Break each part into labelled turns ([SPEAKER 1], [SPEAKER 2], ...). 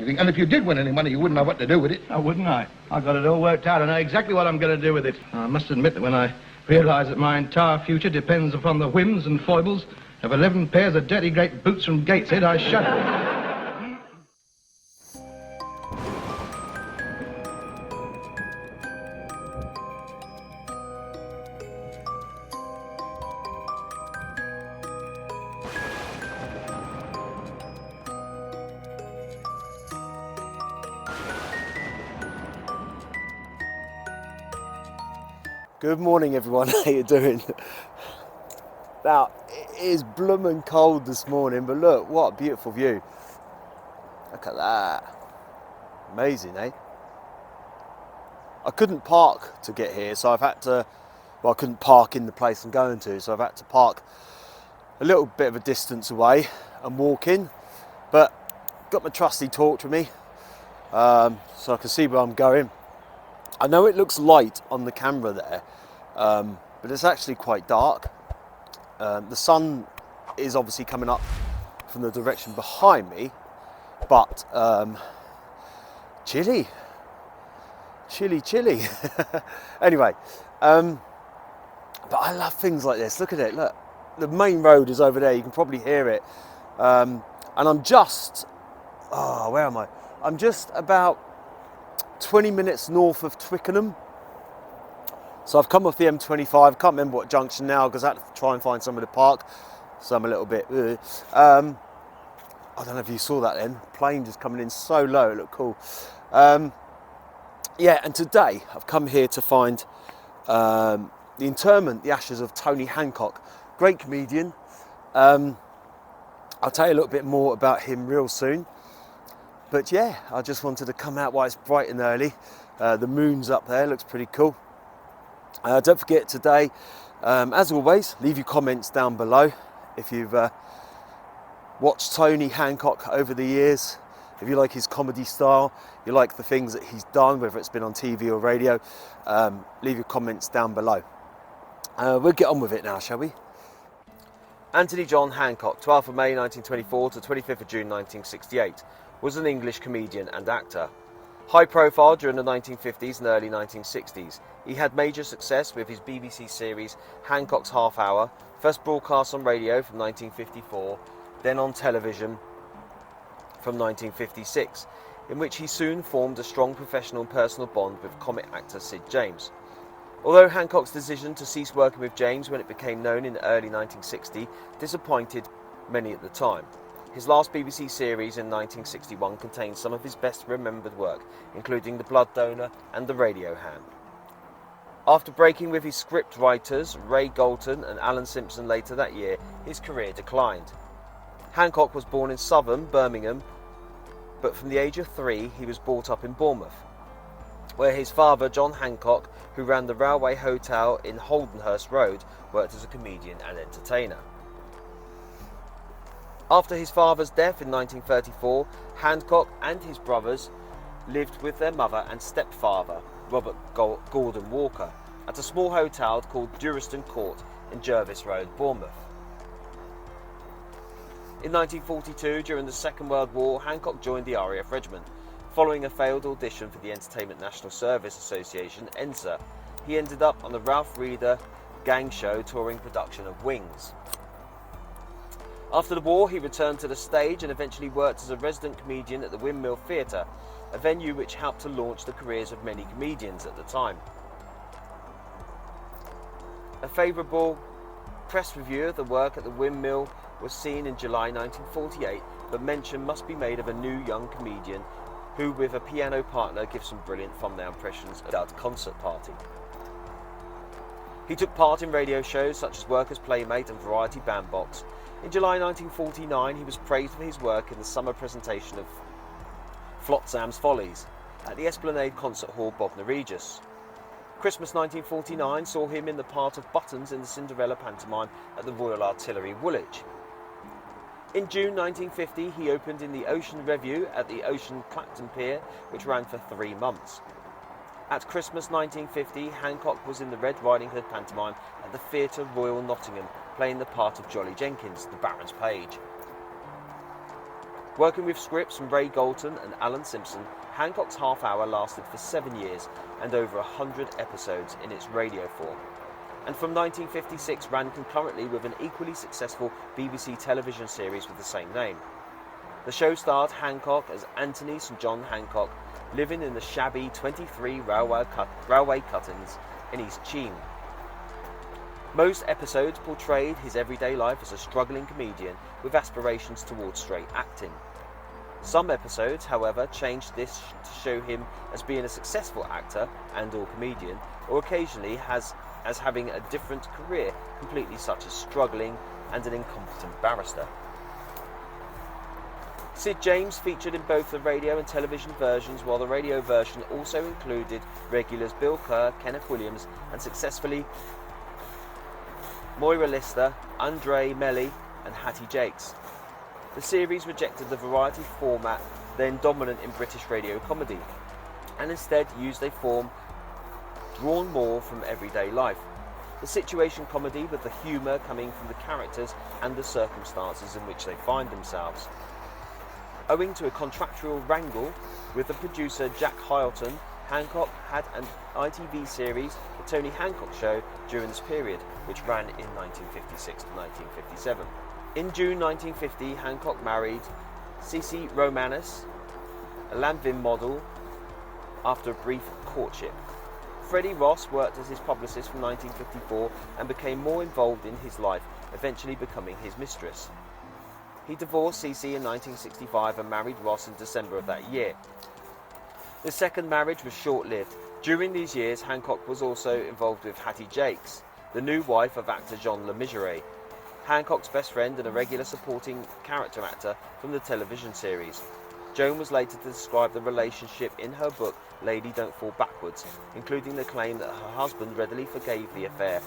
[SPEAKER 1] anything. And if you did win any money, you wouldn't know what to do with it.
[SPEAKER 2] Oh, wouldn't I? I've got it all worked out. I know exactly what I'm going to do with it. I must admit that when I realise that my entire future depends upon the whims and foibles of 11 pairs of dirty great boots from Gateshead, I shudder.
[SPEAKER 3] Good morning everyone, how you doing? Now, it is blooming cold this morning, but look, what a beautiful view. Look at that. Amazing, eh? I couldn't park to get here, so I've had to, well, I couldn't park in the place I'm going to, so I've had to park a little bit of a distance away and walk in, but got my trusty torch with me, so I can see where I'm going. I know it looks light on the camera there, but it's actually quite dark. The sun is obviously coming up from the direction behind me, but chilly. Anyway, but I love things like this. Look at it, look. The main road is over there, you can probably hear it. And I'm just, where am I? I'm just about 20 minutes north of Twickenham. So I've come off the M25, can't remember what junction now because I had to try and find somewhere to park. So I'm a little bit, I don't know if you saw that then, plane just coming in so low, it looked cool. Yeah, and today I've come here to find the interment, the ashes of Tony Hancock, great comedian. I'll tell you a little bit more about him real soon. But yeah, I just wanted to come out while it's bright and early. The moon's up there, looks pretty cool. Don't forget today, as always, leave your comments down below. If you've watched Tony Hancock over the years, if you like his comedy style, you like the things that he's done, whether it's been on TV or radio, leave your comments down below. We'll get on with it now, shall we? Anthony John Hancock, 12th of May 1924 to 25th of June 1968. Was an English comedian and actor. High profile during the 1950s and early 1960s, he had major success with his BBC series Hancock's Half Hour, first broadcast on radio from 1954, then on television from 1956, in which he soon formed a strong professional and personal bond with comic actor Sid James. Although Hancock's decision to cease working with James when it became known in early 1960 disappointed many at the time, his last BBC series in 1961 contains some of his best remembered work, including The Blood Donor and The Radio Hand. After breaking with his script writers Ray Galton and Alan Simpson later that year, his career declined. Hancock was born in southern Birmingham, but from the age of 3 he was brought up in Bournemouth, where his father, John Hancock, who ran the Railway Hotel in Holdenhurst Road, worked as a comedian and entertainer. After his father's death in 1934, Hancock and his brothers lived with their mother and stepfather, Robert Gordon Walker, at a small hotel called Duriston Court in Jervis Road, Bournemouth. In 1942, during the Second World War, Hancock joined the RAF Regiment. Following a failed audition for the Entertainment National Service Association, ENSA, he ended up on the Ralph Reeder gang show touring production of Wings. After the war, he returned to the stage and eventually worked as a resident comedian at the Windmill Theatre, a venue which helped to launch the careers of many comedians at the time. A favourable press review of the work at the Windmill was seen in July 1948, but mention must be made of a new young comedian who, with a piano partner, gives some brilliant thumbnail impressions of that concert party. He took part in radio shows such as Workers' Playmate and Variety Bandbox. In July 1949, he was praised for his work in the summer presentation of Flotsam's Follies at the Esplanade Concert Hall, Bognor Regis. Christmas 1949 saw him in the part of Buttons in the Cinderella pantomime at the Royal Artillery, Woolwich. In June 1950, he opened in the Ocean Revue at the Ocean Clacton Pier, which ran for 3 months. At Christmas 1950, Hancock was in the Red Riding Hood pantomime at the Theatre Royal Nottingham, playing the part of Jolly Jenkins, the Baron's page. Working with scripts from Ray Galton and Alan Simpson, Hancock's half hour lasted for 7 years and over 100 episodes in its radio form. And from 1956 ran concurrently with an equally successful BBC television series with the same name. The show starred Hancock as Anthony St John Hancock, living in the shabby 23 railway cuttings in East Cheam. Most episodes portrayed his everyday life as a struggling comedian with aspirations towards straight acting. Some episodes, however, changed this to show him as being a successful actor and/or comedian, or occasionally as having a different career completely, such as struggling and an incompetent barrister. Sid James featured in both the radio and television versions, while the radio version also included regulars Bill Kerr, Kenneth Williams, and successfully Moira Lister, Andre Melly, and Hattie Jakes. The series rejected the variety format then dominant in British radio comedy, and instead used a form drawn more from everyday life. The situation comedy with the humour coming from the characters and the circumstances in which they find themselves. Owing to a contractual wrangle with the producer Jack Hyleton, Hancock had an ITV series, The Tony Hancock Show, during this period, which ran in 1956 to 1957. In June 1950, Hancock married Cici Romanis, a Lanvin model, after a brief courtship. Freddie Ross worked as his publicist from 1954 and became more involved in his life, eventually becoming his mistress. He divorced Cici in 1965 and married Ross in December of that year. The second marriage was short-lived. During these years, Hancock was also involved with Hattie Jakes, the new wife of actor John LeMisurier, Hancock's best friend and a regular supporting character actor from the television series. Joan was later to describe the relationship in her book Lady Don't Fall Backwards, including the claim that her husband readily forgave the affair.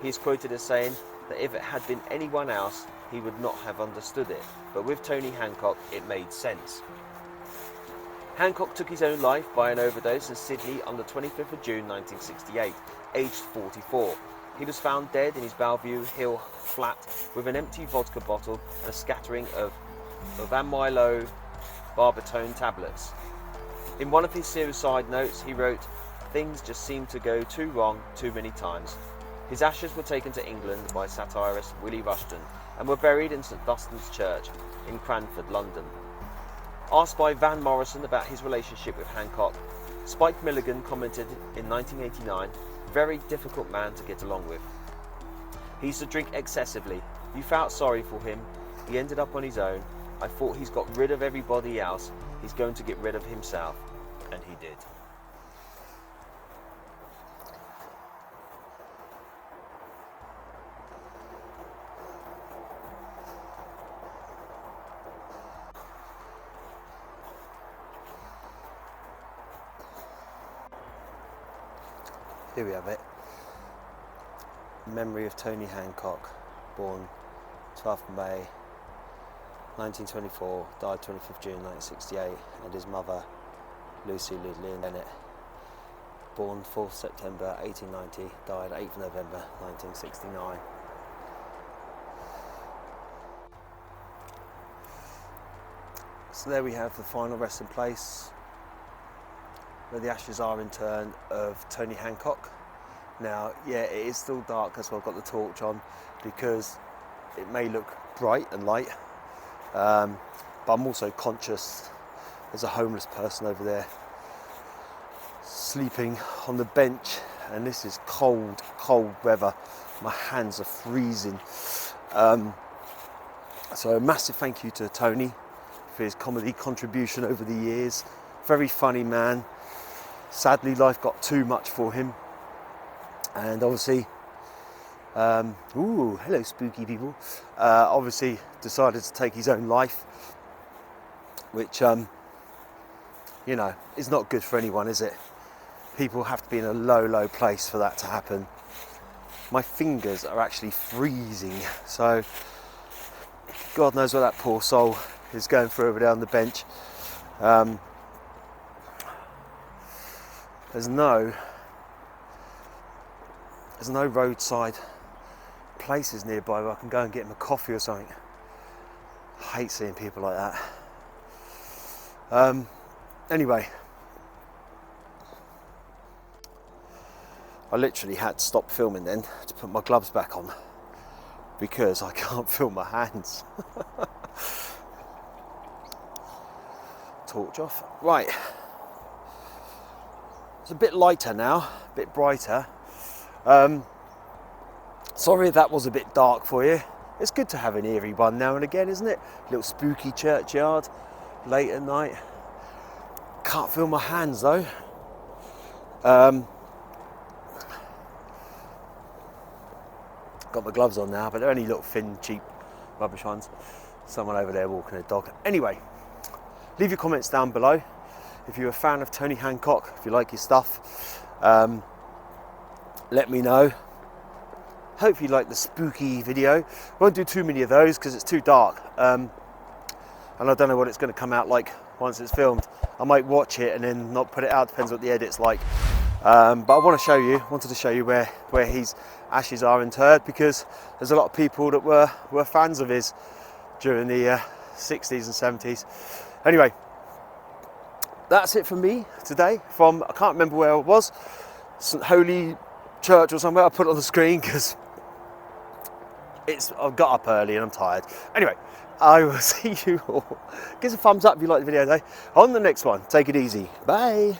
[SPEAKER 3] He is quoted as saying that if it had been anyone else, he would not have understood it, but with Tony Hancock, it made sense. Hancock took his own life by an overdose in Sydney on the 25th of June 1968, aged 44. He was found dead in his Bellevue Hill flat with an empty vodka bottle and a scattering of amyloid barbitone tablets. In one of his suicide notes, he wrote, "Things just seem to go too wrong too many times." His ashes were taken to England by satirist Willie Rushton and were buried in St Dunstan's Church in Cranford, London. Asked by Van Morrison about his relationship with Hancock, Spike Milligan commented in 1989, "Very difficult man to get along with. He used to drink excessively. You felt sorry for him. He ended up on his own. I thought he's got rid of everybody else. He's going to get rid of himself." And he did. Here we have it. Memory of Tony Hancock, born 12th of May 1924, died 25th June 1968, and his mother, Lucy Lillian Bennett, born 4th September 1890, died 8th November 1969. So there we have the final resting place, where the ashes are in turn of Tony Hancock. Now, yeah, it is still dark, that's why I've got the torch on, because it may look bright and light, but I'm also conscious there's a homeless person over there sleeping on the bench, and this is cold, cold weather. My hands are freezing. So a massive thank you to Tony for his comedy contribution over the years. Very funny man. Sadly, life got too much for him, and obviously, hello spooky people, obviously decided to take his own life, which, you know, is not good for anyone, is it? People have to be in a low, low place for that to happen. My fingers are actually freezing, so God knows what that poor soul is going through over there on the bench. There's no roadside places nearby where I can go and get him a coffee or something. I hate seeing people like that. Anyway, I literally had to stop filming then to put my gloves back on because I can't feel my hands. Torch off. Right. It's a bit lighter now, a bit brighter. Sorry that was a bit dark for you. It's good to have an eerie one now and again, isn't it? A little spooky churchyard, late at night. Can't feel my hands though. Got my gloves on now, but they're only little thin, cheap, rubbish ones. Someone over there walking a dog. Anyway, leave your comments down below. If you're a fan of Tony Hancock, if you like his stuff, let me know. Hope you like the spooky video. Won't do too many of those because it's too dark. And I don't know what it's going to come out like once it's filmed. I might watch it and then not put it out, depends what the edit's like. But I wanted to show you where his ashes are interred, because there's a lot of people that were fans of his during the 60s and 70s. Anyway, that's it from me today. From, I can't remember where it was, St Holy Church or somewhere. I put it on the screen because I've got up early and I'm tired. Anyway, I will see you all. Give us a thumbs up if you like the video though. On the next one, take it easy. Bye.